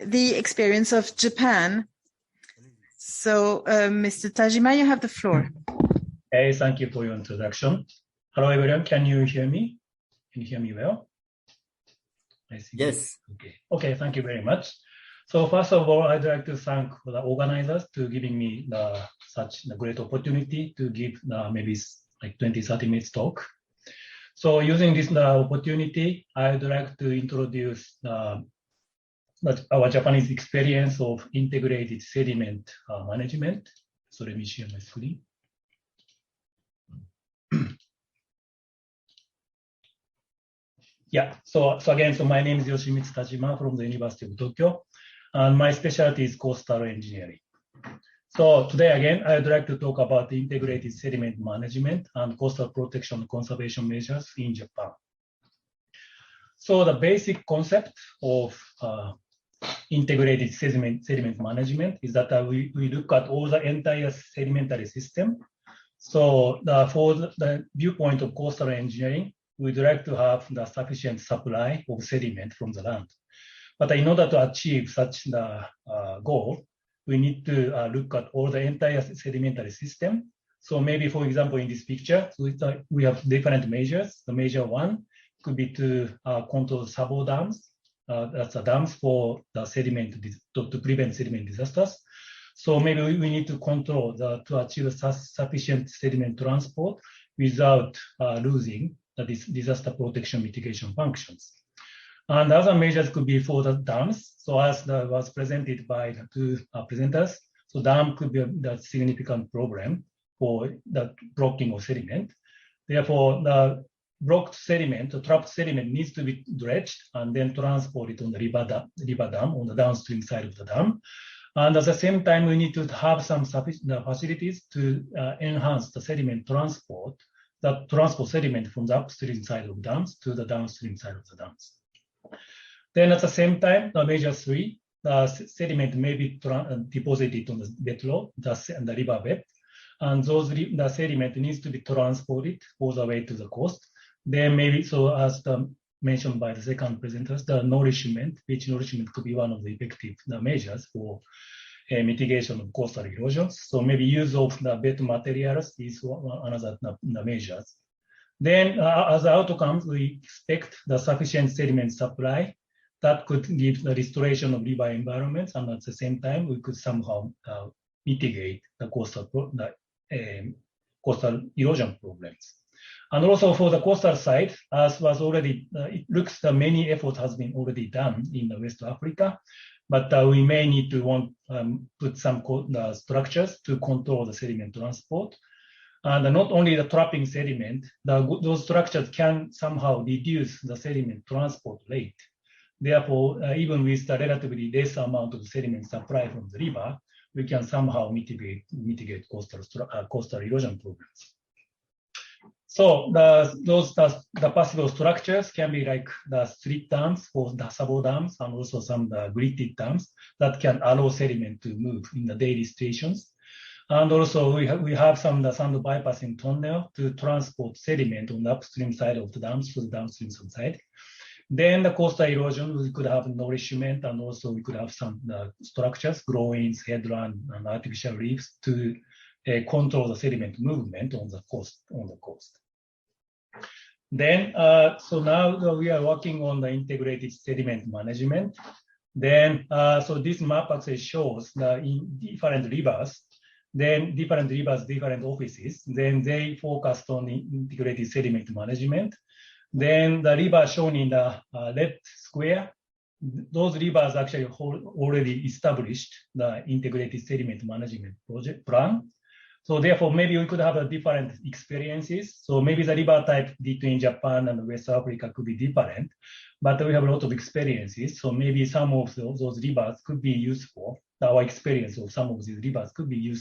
the experience of Japan. So, Mr. Tajima, you have the floor. Hey, thank you for your introduction. Hello, everyone. Can you hear me? Can you hear me well? I see. Yes. Okay, thank you very much. So first of all, I'd like to thank the organizers to giving me such a great opportunity to give maybe like 20-30 minutes talk. So using this opportunity, I'd like to introduce our Japanese experience of integrated sediment management. So let me share my screen. Yeah, so again, my name is Yoshimitsu TAJIMA from the University of Tokyo, and my specialty is coastal engineering. So today again, I would like to talk about the integrated sediment management and coastal protection conservation measures in Japan. So the basic concept of integrated sediment management is that we look at all the entire sedimentary system. So for the viewpoint of coastal engineering, we'd like to have the sufficient supply of sediment from the land. But in order to achieve such the goal, we need to look at all the entire sedimentary system. So maybe, for example, in this picture, we have different measures. The measure one could be to control sabo dams. That's the dams for the sediment to prevent sediment disasters. So maybe we need to control to achieve sufficient sediment transport without losing the disaster protection mitigation functions. And other measures could be for the dams. So as was presented by the two presenters, so dam could be a significant problem for the blocking of sediment. Therefore, the blocked sediment, the trapped sediment needs to be dredged and then transported on the river dam, on the downstream side of the dam. And at the same time, we need to have some sufficient facilities to enhance the sediment transport, that transport sediment from the upstream side of dams to the downstream side of the dams. Then at the same time, the measure three, the sediment may be deposited on the bedrock, the riverbed, and the sediment needs to be transported all the way to the coast. Then maybe, so as mentioned by the second presenters, the nourishment, beach nourishment could be one of the effective measures for mitigation of coastal erosions. So maybe use of the bed materials is another measures. Then as outcomes, we expect the sufficient sediment supply that could give the restoration of river environments, and at the same time, we could somehow mitigate the coastal erosion problems. And also for the coastal side, as was already, it looks that many efforts has been already done in the West Africa, but we may need to put some structures to control the sediment transport. And not only the trapping sediment, those structures can somehow reduce the sediment transport rate. Therefore, even with the relatively less amount of sediment supply from the river, we can somehow mitigate coastal erosion problems. So the possible structures can be like the street dams or the sabo dams, and also some gritted dams that can allow sediment to move in the daily situations. And also we have some sand bypassing tunnel to transport sediment on the upstream side of the dams to the downstream side. Then the coastal erosion, we could have nourishment, and also we could have some structures, groins, headland, and artificial reefs to control the sediment movement on the coast. Then, so now we are working on the integrated sediment management. Then, so this map actually shows in different rivers, different offices, then they focused on the integrated sediment management. Then the river shown in the red square, those rivers actually already established the integrated sediment management project plan. So therefore, maybe we could have different experiences. So maybe the river type between Japan and West Africa could be different, but we have a lot of experiences. So maybe some of those rivers could be useful. Our experience of some of these rivers could be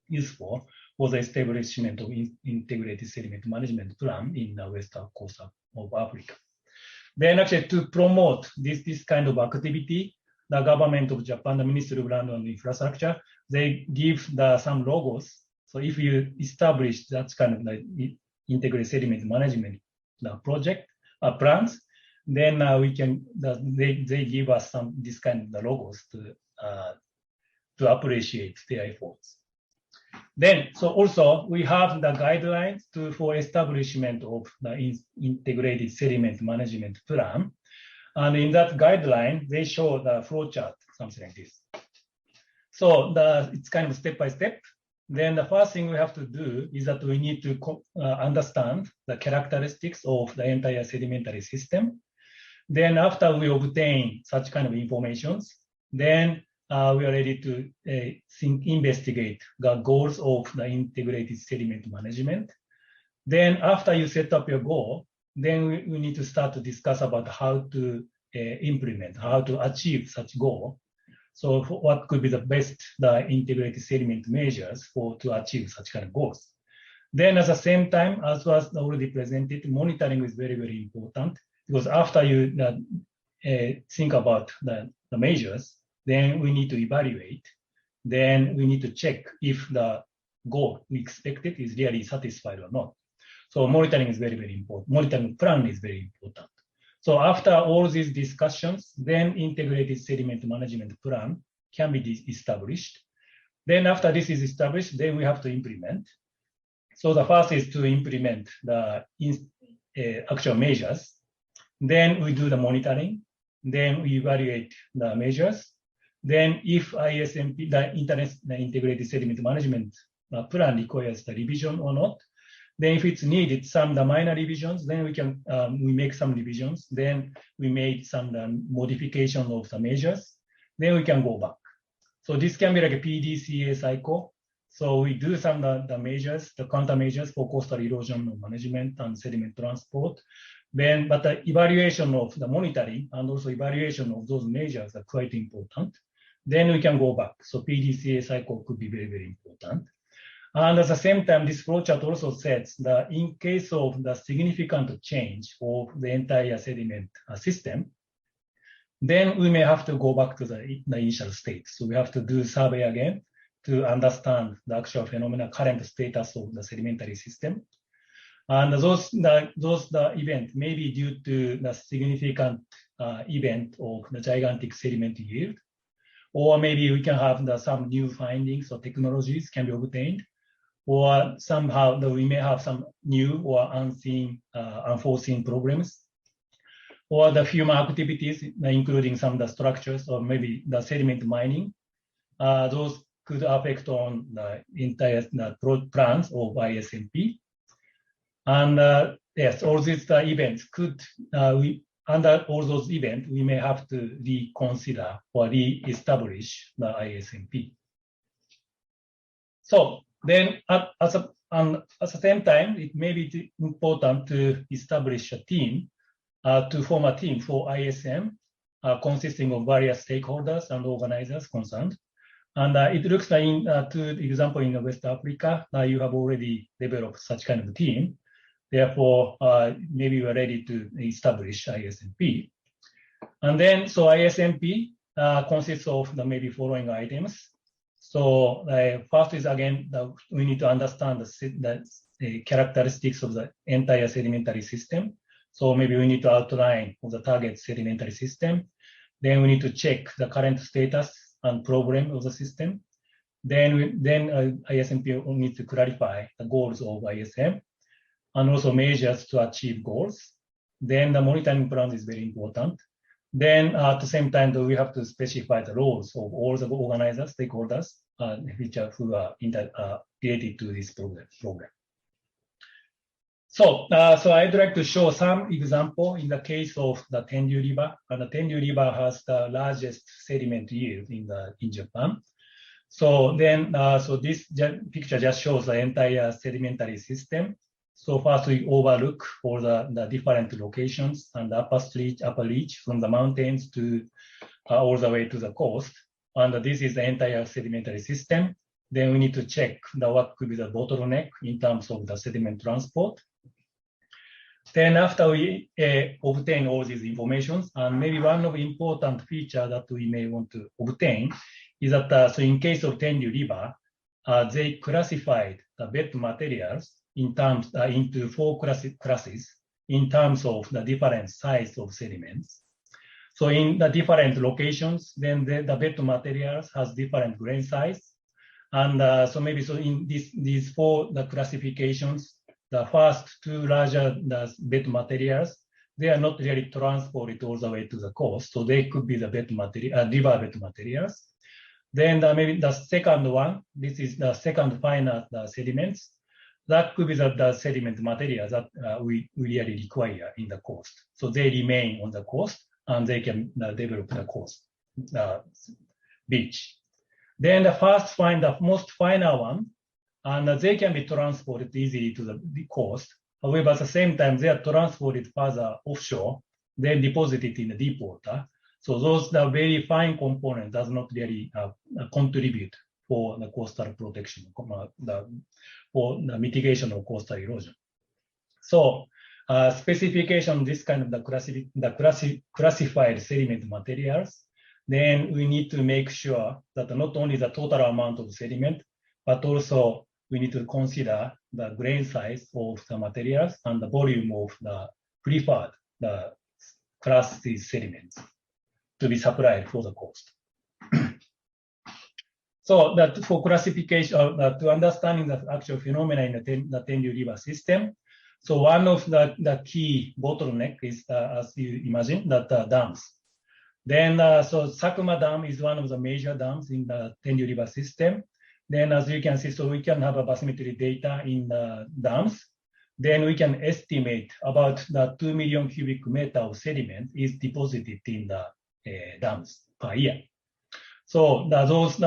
useful for the establishment of integrated sediment management plan in the western coast of Africa. Then actually to promote this kind of activity, the government of Japan, the Ministry of Land and Infrastructure, they give some logos. So if you establish that kind of integrated sediment management project plans, then we can, they give us some this kind of the logos to appreciate their efforts. Then, so also we have the guidelines for establishment of the integrated sediment management plan. And in that guideline, they show the flow chart, something like this. So it's kind of step by step. Then the first thing we have to do is that we need to understand the characteristics of the entire sedimentary system. Then after we obtain such kind of informations, then we are ready to investigate the goals of the integrated sediment management. Then after you set up your goal, then we need to start to discuss about how to implement, how to achieve such goal. So what could be the best integrated sediment measures to achieve such kind of goals. Then at the same time, as was already presented, monitoring is very, very important, because after you think about the measures, then we need to evaluate. Then we need to check if the goal we expected is really satisfied or not. So monitoring is very, very important. Monitoring plan is very important. So after all these discussions, then integrated sediment management plan can be established. Then after this is established, then we have to implement. So the first is to implement the actual measures. Then we do the monitoring. Then we evaluate the measures. Then if ISMP, the integrated sediment management plan requires the revision or not, then if it's needed, the minor revisions, then we make some revisions. Then we made some modification of the measures. Then we can go back. So this can be like a PDCA cycle. So we do some the measures, the countermeasures for coastal erosion management and sediment transport. Then, but the evaluation of the monitoring and also evaluation of those measures are quite important. Then we can go back. So PDCA cycle could be very, very important. And at the same time, this flowchart also says that in case of the significant change of the entire sediment system, then we may have to go back to the initial state. So we have to do survey again to understand the actual phenomena, current status of the sedimentary system. And those event may be due to the significant event of the gigantic sediment yield, or maybe we can have some new findings or technologies can be obtained, or somehow we may have some new or unforeseen problems, or the human activities, including some of the structures or maybe the sediment mining. Those could affect on the entire plans of ISMP. And yes, all these events could, under all those events, we may have to reconsider or re-establish the ISMP. So then at the same time, it may be important to establish a team, to form a team for ISM consisting of various stakeholders and organizers concerned. And it looks like, to example, in West Africa, you have already developed such kind of a team. Therefore, maybe we are ready to establish ISMP. And then, so ISMP consists of the maybe following items. So first is, again, we need to understand the characteristics of the entire sedimentary system. So maybe we need to outline the target sedimentary system. Then we need to check the current status and problem of the system. Then ISMP needs to clarify the goals of ISM and also measures to achieve goals. Then the monitoring plan is very important. Then at the same time, we have to specify the roles of all the organizers, stakeholders, who are related to this program. So I'd like to show some example in the case of the Tenryu River. And the Tenryu River has the largest sediment yield in Japan. So then, so this picture just shows the entire sedimentary system. So first we overlook all the different locations and the upper reach from the mountains to all the way to the coast. And this is the entire sedimentary system. Then we need to check what could be the bottleneck in terms of the sediment transport. Then after we obtain all these informations, and maybe one of the important feature that we may want to obtain is that, so in case of Tenryu River, they classified the bed materials in terms into 4 classes. in terms of the different size of sediments. So in the different locations, then the bed materials has different grain size. And so maybe so in these four the classifications, the first two larger the bed materials, they are not really transported all the way to the coast. So they could be the bed material, river bed materials. Then maybe the second one, this is the second finer sediments. That could be the sediment material that we really require in the coast. So they remain on the coast and they can develop the coast beach. Then the first the most finer one, and they can be transported easily to the coast. However, at the same time, they are transported further offshore, then deposited in the deep water. So those the very fine component does not really contribute for the coastal protection, for the mitigation of coastal erosion. So specification, this kind of the classified sediment materials, then we need to make sure that not only the total amount of sediment, but also we need to consider the grain size of the materials and the volume of the preferred class these sediments to be supplied for the coast. So that for classification, to understanding the actual phenomena in the Tenryū River system, so one of the key bottleneck is, as you imagine, that dams. Then, so Sakuma Dam is one of the major dams in the Tenryū River system. Then, as you can see, so we can have a bathymetry data in the dams. Then we can estimate about the 2 million cubic meter of sediment is deposited in the dams per year. So the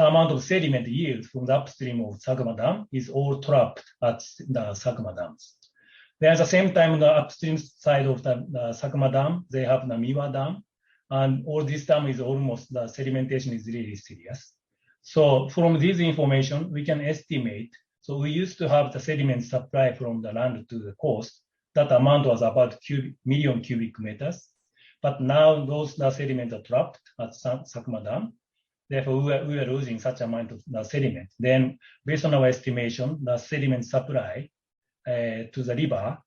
amount of sediment yield from the upstream of Sakuma Dam is all trapped at the Sakuma dams. Then at the same time, the upstream side of the Sakuma Dam, they have the Miwa Dam, and all this dam is almost, the sedimentation is really serious. So from this information, we can estimate. So we used to have the sediment supply from the land to the coast. That amount was about million cubic meters. But now the sediment are trapped at Sakuma Dam. Therefore, we are losing such amount of the sediment. Then, based on our estimation, the sediment supply to the river,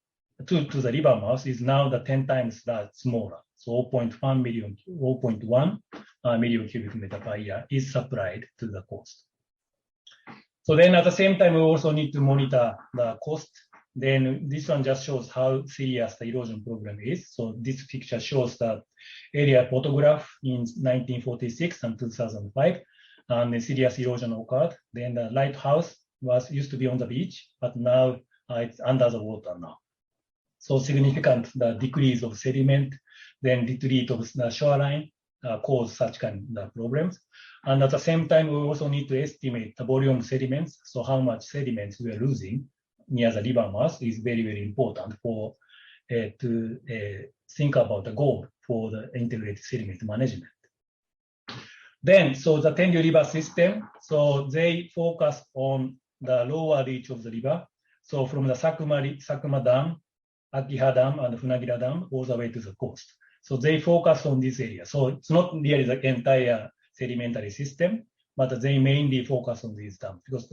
to the river mouth is now the 10 times that smaller. So 0.1 million cubic meter per year is supplied to the coast. So then at the same time, we also need to monitor the coast. Then this one just shows how serious the erosion problem is. So this picture shows the area photograph in 1946 and 2005, and the serious erosion occurred. Then the lighthouse used to be on the beach, but now it's under the water now. So significant the decrease of sediment, then retreat of the shoreline cause such kind of problems. And at the same time, we also need to estimate the volume of sediments. So how much sediments we are losing near the river mouth is very, very important for to think about the goal for the integrated sediment management. Then, so the Tenryū River system, so they focus on the lower reach of the river. So from the Sakuma Dam, Akiha Dam, and Funagira Dam, all the way to the coast. So they focus on this area. So it's not really the entire sedimentary system, but they mainly focus on these dams because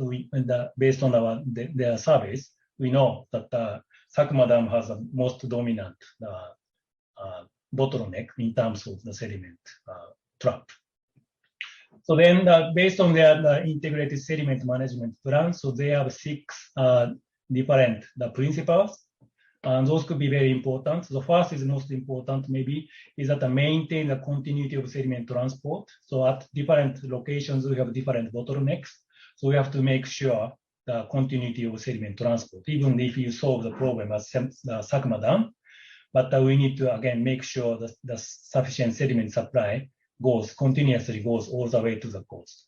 based on their surveys, we know that Sakuma Dam has the most dominant bottleneck in terms of the sediment trap. So then based on their integrated sediment management plan, so they have 6 different principles. And those could be very important. So the first is most important maybe is that maintain the continuity of sediment transport. So at different locations, we have different bottlenecks. So we have to make sure the continuity of sediment transport, even if you solve the problem at the Sakuma Dam. But we need to, again, make sure that the sufficient sediment supply continuously goes all the way to the coast.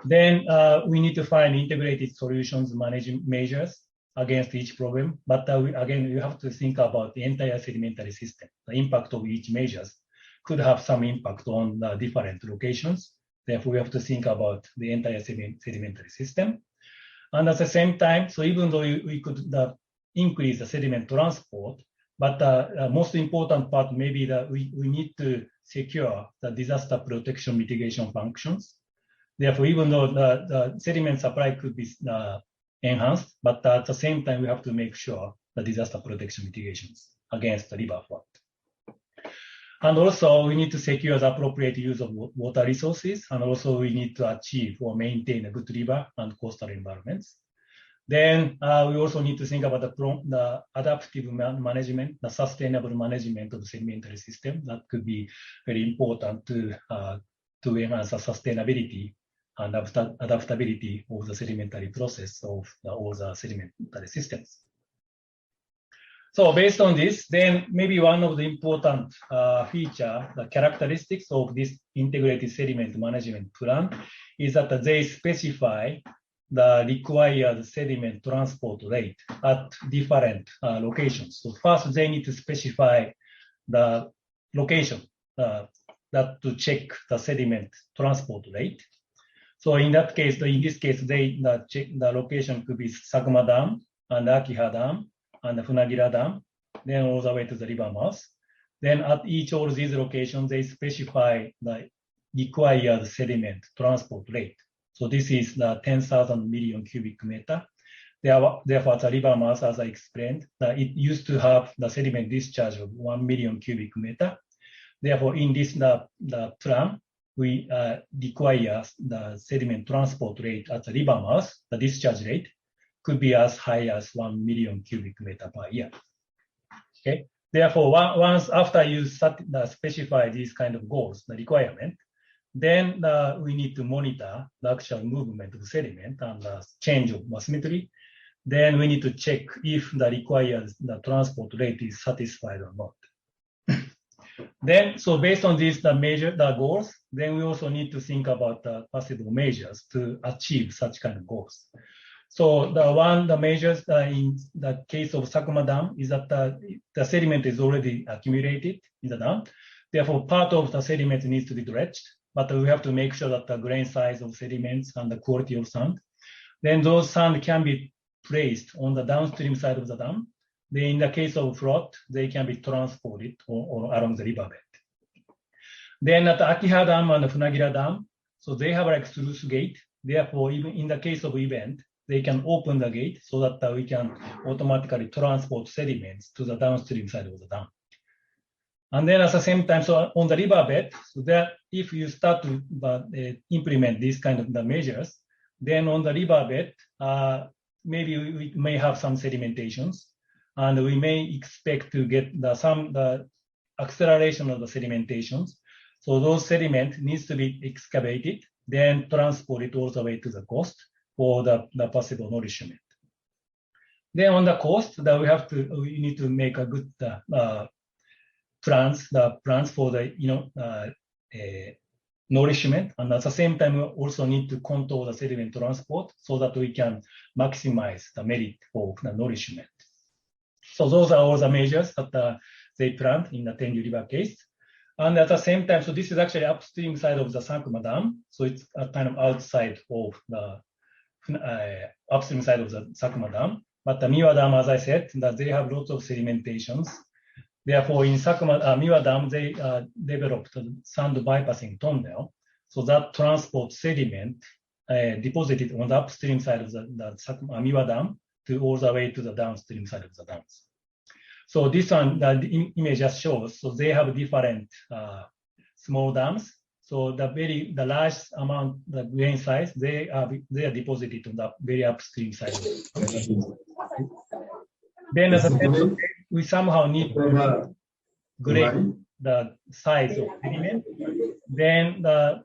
Then we need to find integrated solutions, management measures against each problem. But again, you have to think about the entire sedimentary system. The impact of each measures could have some impact on the different locations. Therefore, we have to think about the entire sedimentary system. And at the same time, so even though we could increase the sediment transport, but the most important part may be that we need to secure the disaster protection mitigation functions. Therefore, even though the sediment supply could be enhanced, but at the same time, we have to make sure the disaster protection mitigations against the river flood. And also, we need to secure the appropriate use of water resources, and also we need to achieve or maintain a good river and coastal environments. Then we also need to think about the adaptive management, the sustainable management of the sedimentary system. That could be very important to enhance the sustainability and adaptability of the sedimentary process of all the sedimentary systems. So based on this, then maybe one of the important feature, the characteristics of this integrated sediment management plan is that they specify the required sediment transport rate at different locations. So first, they need to specify the location that to check the sediment transport rate. So in that case, in this case, they check the location could be Sakuma Dam and Akiha Dam and the Funagira Dam, then all the way to the river mouth. Then at each of these locations, they specify the required sediment transport rate. So this is the 10,000 million cubic meter. Therefore, at the river mouth, as I explained, it used to have the sediment discharge of 1 million cubic meter. Therefore, in this the plan, we require the sediment transport rate at the river mouth, the discharge rate could be as high as 1 million cubic meter per year. Okay. Therefore, once after you specify these kind of goals, the requirement, then we need to monitor the actual movement of sediment and the change of bathymetry. Then we need to check if the required transport rate is satisfied or not. Then, so based on these the goals, then we also need to think about the possible measures to achieve such kind of goals. So the measures in the case of Sakuma Dam is that the sediment is already accumulated in the dam. Therefore, part of the sediment needs to be dredged, but we have to make sure that the grain size of sediments and the quality of sand, then those sand can be placed on the downstream side of the dam. Then in the case of flood, they can be transported or along the riverbed. Then at the Akiha Dam and the Funagira Dam, so they have like sluice gate. Therefore, even in the case of event, they can open the gate so that we can automatically transport sediments to the downstream side of the dam. And then at the same time, so on the riverbed, so that if you start to implement these kind of the measures, then on the riverbed, maybe we may have some sedimentations, and we may expect to get the acceleration of the sedimentations. So those sediment needs to be excavated, then transported all the way to the coast for the possible nourishment. Then on the coast, we need to make a good plans for the nourishment, and at the same time we also need to control the sediment transport so that we can maximize the merit of the nourishment. So those are all the measures that they planned in the Tenryū River case. And at the same time, so this is actually upstream side of the Sakuma Dam. So it's kind of outside of the upstream side of the Sakuma Dam. But the Miwa Dam, as I said, that they have lots of sedimentations. Therefore, in Miwa Dam, they developed a sand bypassing tunnel. So that transports sediment deposited on the upstream side of the Miwa Dam to all the way to the downstream side of the dams. So this one, the image just shows, so they have different small dams. So the large amount, the grain size, they are deposited on the very upstream side. Then as a we somehow need to grade the size of sediment. Then the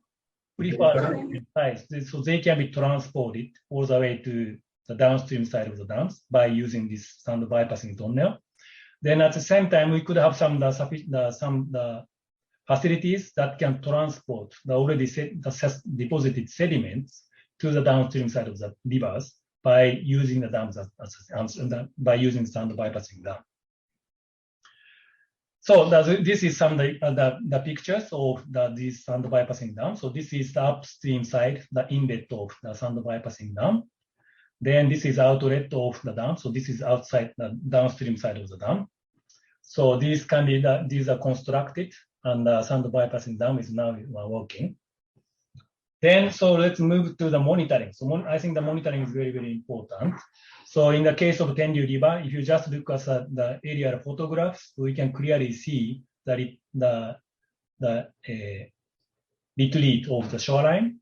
preferred size, so they can be transported all the way to the downstream side of the dams by using this sand bypassing tunnel. Then at the same time, we could have some facilities that can transport the already deposited sediments to the downstream side of the rivers by using the dams by using sand bypassing dam. So this is some of the pictures of these sand bypassing dam. So this is the upstream side, the inlet of the sand bypassing dam. Then this is outlet of the dam. So this is outside the downstream side of the dam. So these are constructed, and the sand bypassing dam is now working. Then, so let's move to the monitoring. So I think the monitoring is very, very important. So in the case of Tenryu River, if you just look at the aerial photographs, we can clearly see the retreat of the shoreline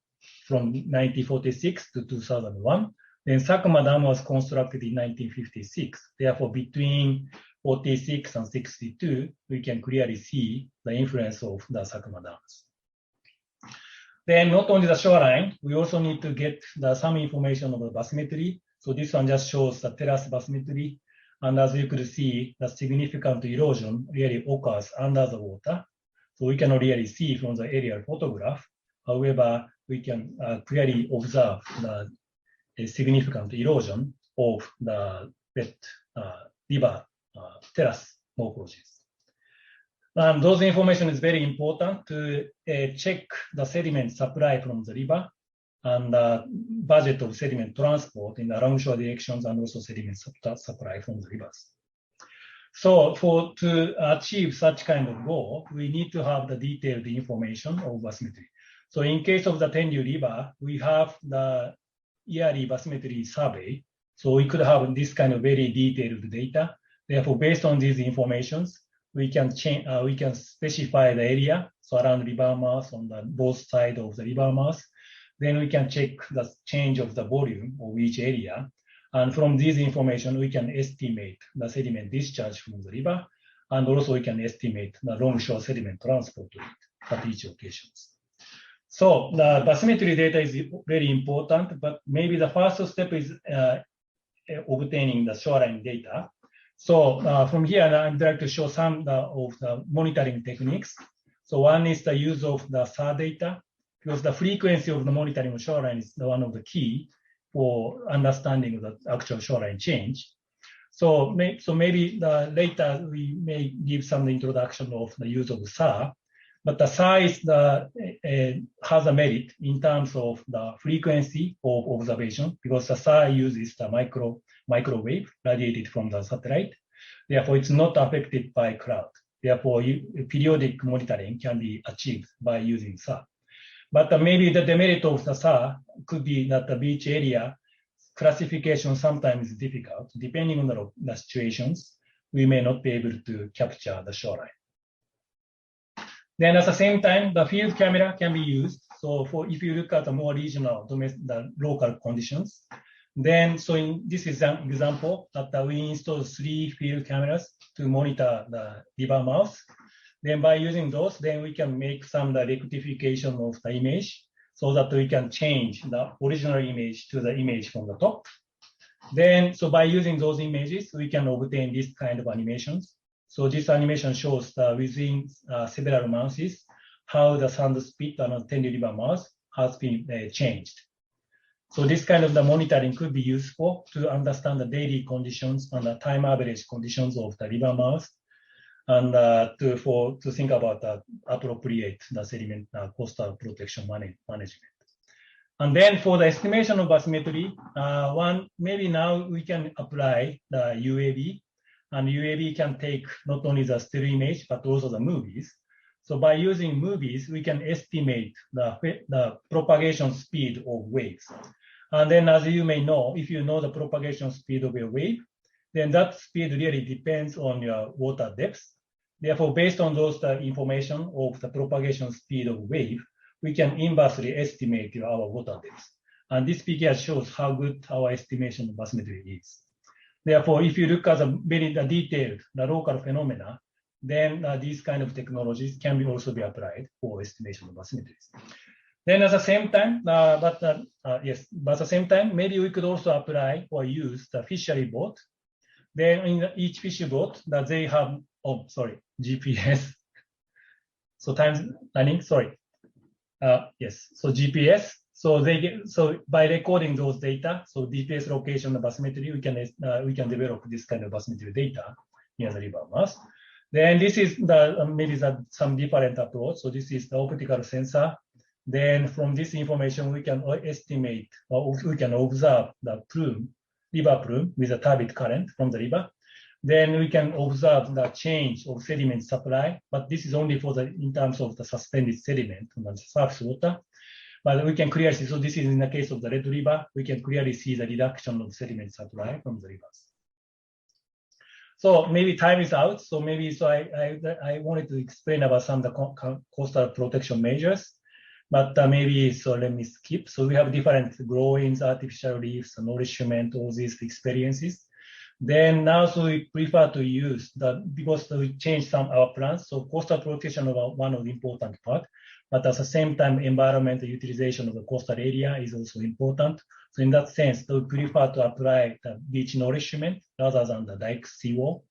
from 1946 to 2001. Then Sakuma Dam was constructed in 1956. Therefore, between 46 and 62, we can clearly see the influence of the Sakuma dams. Then not only the shoreline, we also need to get some information of the bathymetry. So this one just shows the terrace bathymetry. And as you could see, the significant erosion really occurs under the water. So we cannot really see from the aerial photograph. However, we can clearly observe the significant erosion of the wet river terrace morphologies. And those information is very important to check the sediment supply from the river and the budget of sediment transport in the longshore directions and also sediment supply from the rivers. So to achieve such kind of goal, we need to have the detailed information of bathymetry. So in case of the Tenryu River, we have the yearly bathymetry survey. So we could have this kind of very detailed data. Therefore, based on these informations, we can specify the area, so around river mouth on the both sides of the river mouth. Then we can check the change of the volume of each area. And from this information, we can estimate the sediment discharge from the river. And also we can estimate the longshore sediment transport rate at each location. So the bathymetry data is very important, but maybe the first step is obtaining the shoreline data. So from here, I'd like to show some of the monitoring techniques. So one is the use of the SAR data, because the frequency of the monitoring of shoreline is one of the key for understanding the actual shoreline change. So maybe later we may give some introduction of the use of SAR, but the SAR has a merit in terms of the frequency of observation, because the SAR uses the microwave radiated from the satellite. Therefore, it's not affected by cloud. Therefore, periodic monitoring can be achieved by using SAR. But maybe the demerit of the SAR could be that the beach area classification sometimes is difficult. Depending on the situations, we may not be able to capture the shoreline. Then at the same time, the field camera can be used. So if you look at the more regional, the local conditions, then in this is an example that we installed 3 field cameras to monitor the river mouth. Then by using those, then we can make some rectification of the image so that we can change the original image to the image from the top. Then, so by using those images, we can obtain this kind of animations. So this animation shows within several months how the sand spit on the Tenryu River mouth has been changed. So this kind of the monitoring could be useful to understand the daily conditions and the time average conditions of the river mouth, and to think about the appropriate sediment coastal protection management. And then for the estimation of bathymetry, maybe now we can apply the UAV, and UAV can take not only the still image, but also the movies. So by using movies, we can estimate the propagation speed of waves. And then as you may know, if you know the propagation speed of a wave, then that speed really depends on your water depth. Therefore, based on those information of the propagation speed of wave, we can inversely estimate our water depth. And this figure shows how good our estimation of bathymetry is. Therefore, if you look at the very detailed local phenomena, then these kind of technologies can also be applied for estimation of bathymetries. Then at the same time, but at the same time, maybe we could also apply or use the fishery boat. Then in each fishery boat that they have, GPS. So GPS. So by recording those data, so GPS location and bathymetry, we can develop this kind of bathymetry data near the river mouth. Then this is some different approach. So this is the optical sensor. Then from this information, we can estimate, or we can observe the river plume with a turbid current from the river. Then we can observe the change of sediment supply, but this is only in terms of the suspended sediment on the surface water. But we can clearly see, so this is in the case of the Red River, we can clearly see the reduction of sediment supply from the rivers. So maybe time is out. So maybe, so I wanted to explain about some of the coastal protection measures, but maybe, so let me skip. So we have different growings, artificial reefs, nourishment, all these experiences. Then now, so we prefer to use because we changed some our plans. So coastal protection is one of the important part, but at the same time, environmental utilization of the coastal area is also important. So in that sense, we prefer to apply the beach nourishment rather than the dike seawall.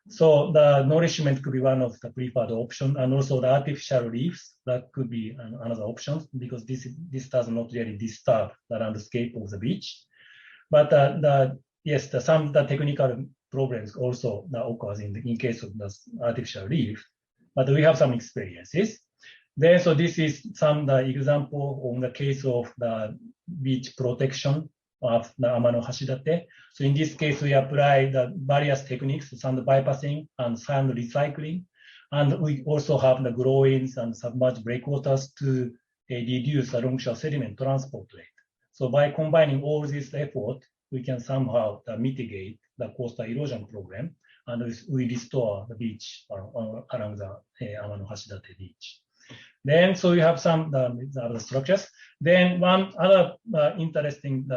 So the nourishment could be one of the preferred option, and also the artificial reefs, that could be another option, because this does not really disturb the landscape of the beach. But some of the technical problems also that occurs in case of the artificial reef, but we have some experiences. Then, so this is some the example on the case of the beach protection of the Amano Hashidate. So in this case, we apply the various techniques, sand bypassing and sand recycling. And we also have the growings and submerged breakwaters to reduce the longshore sediment transport rate. So by combining all this effort, we can somehow mitigate the coastal erosion problem, and we restore the beach along the Amano Hashidate beach. Then, so you have some other structures. Then one other interesting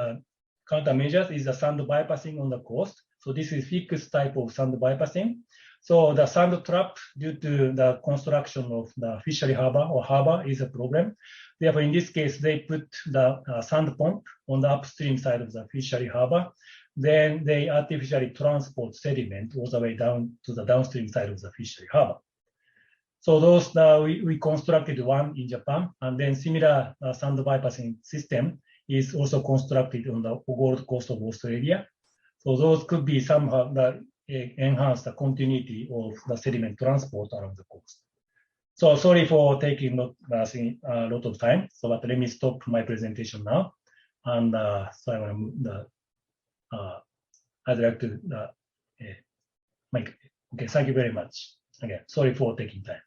countermeasures is the sand bypassing on the coast. So this is fixed type of sand bypassing. So the sand trap due to the construction of the fishery harbor is a problem. Therefore, in this case, they put the sand pump on the upstream side of the fishery harbor. Then they artificially transport sediment all the way down to the downstream side of the fishery harbor. So those we constructed one in Japan, and then similar sand bypassing system is also constructed on the Gold Coast of Australia. So those could be somehow enhance the continuity of the sediment transport along the coast. So sorry for taking a lot of time. So but let me stop my presentation now, and so I want to I'd like to make. Okay, thank you very much. Again, sorry for taking time.